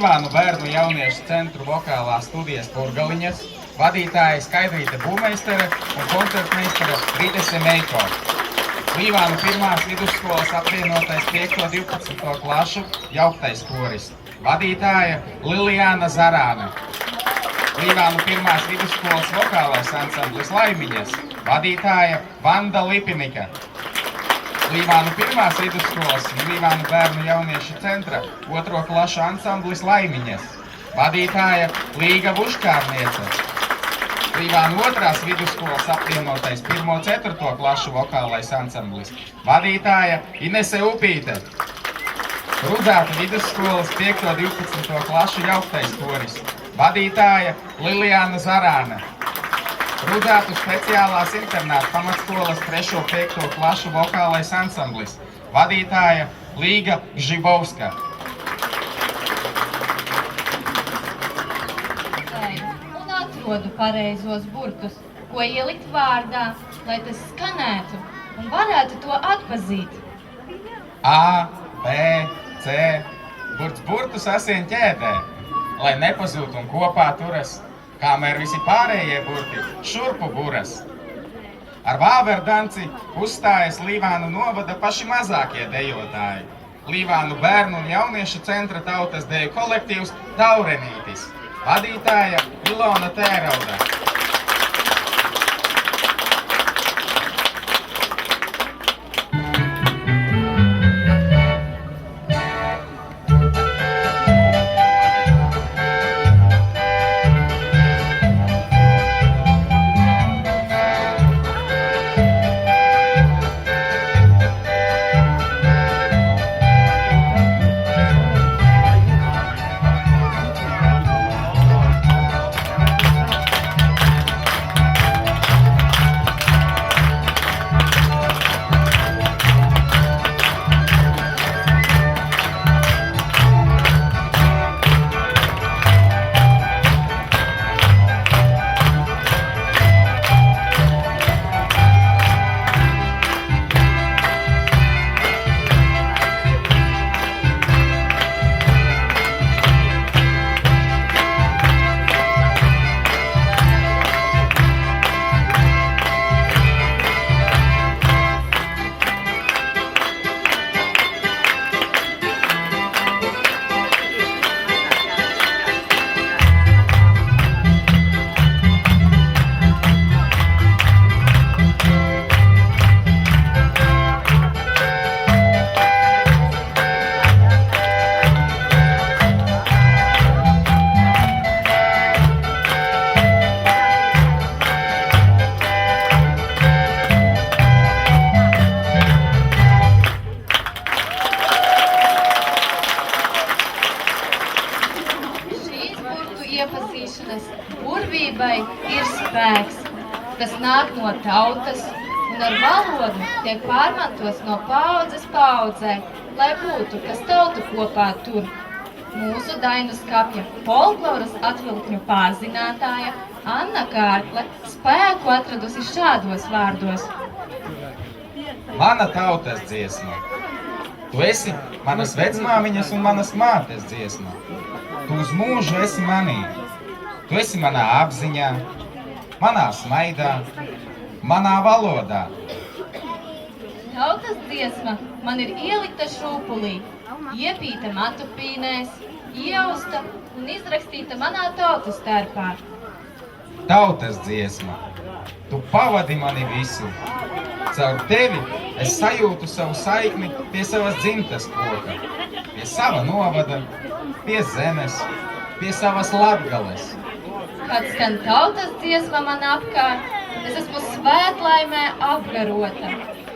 Līvānu bērnu jauniešu centru vokālās studijas Purgaliņas, vadītāja Skaidrīte Būmeistere un koncertmeistere Ridese Meiko. Līvānu pirmās vidusskolas apvienotais 5.12. klašu jauktais koris, vadītāja Lilijāna Zarāne. Līvānu pirmās vidusskolas vokālais ansamblis Laimiņas, vadītāja Vanda Lipinika. Līvānu pirmās vidusskolas un Līvānu bērnu jauniešu centra 2. klašu ansamblis Laimiņas, vadītāja Līga Vuškārniece. Līvānu 2. vidusskolas apvienotais 1.4. klašu vokālais ansamblis, vadītāja Inese Upīte. Rudzāta vidusskolas 5.12. klašu jauktais koris, vadītāja Lilijāna Zarāne. Rudzātu speciālās internāta pamatskolas 3.5. klašu vokālais ansamblis, vadītāja Līga Žibovska. Un atrodu pareizos burtus, ko ielikt vārdā, lai tas skanētu un varētu to atpazīt. A, B, C, burtus asien ķēdē, lai nepazūtu un kopā turas, kamēr visi pārējie burti šurpu buras. Ar vāverdanci uzstājas Līvānu novada paši mazākie dejotāji. Līvānu bērnu un jauniešu centra tautas deju kolektīvs Taurenītis, vadītāja Ilona Tērauda. Iepazīšanas burvībai ir spēks, kas nāk no tautas un ar valodu tiek pārmantos no paaudzes paaudzē, lai būtu, kas tautu kopā tur. Mūsu dainu skapja folkloras atvilkņu pārzinātāja Anna Kārkle spēku atradusi šādos vārdos. Mana tautas dziesma. Tu esi manas vecmāmiņas un manas mātes dziesma. Tu uz mūžu esi manī. Tu esi manā apziņā, manā smaidā, manā valodā. Tautas dziesma man ir ielikta šūpulī, iepīta matupīnēs, iausta un izrakstīta manā tautas tērpā. Tautas dziesma. Tu pavadi mani visu. Caur tevi es sajūtu savu saikni pie savas dzimtas koka, pie sava novada, pie zemes, pie savas Latgales. Kad skan tautas dziesma man apkārt, es esmu svētlaimē apgarota.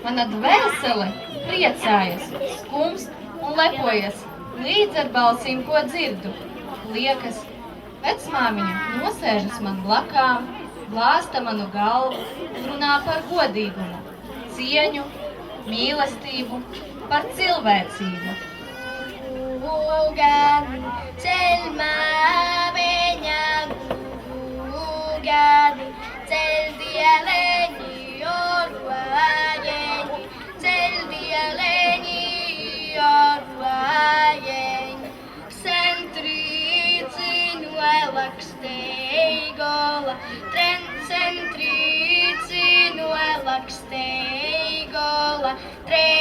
Mana dvēsele priecājas, skumst un lepojas līdz ar balsīm, ko dzirdu. Liekas, vecmāmiņa nosēžas man blakām, glāsta manu galvu un runā par godīgumu, cieņu, mīlestību, par cilvēcību. Gugani, celmāmiņa, gugani, celdieleni, orvajeņi, celdieleni, orvajeņi, centri 3,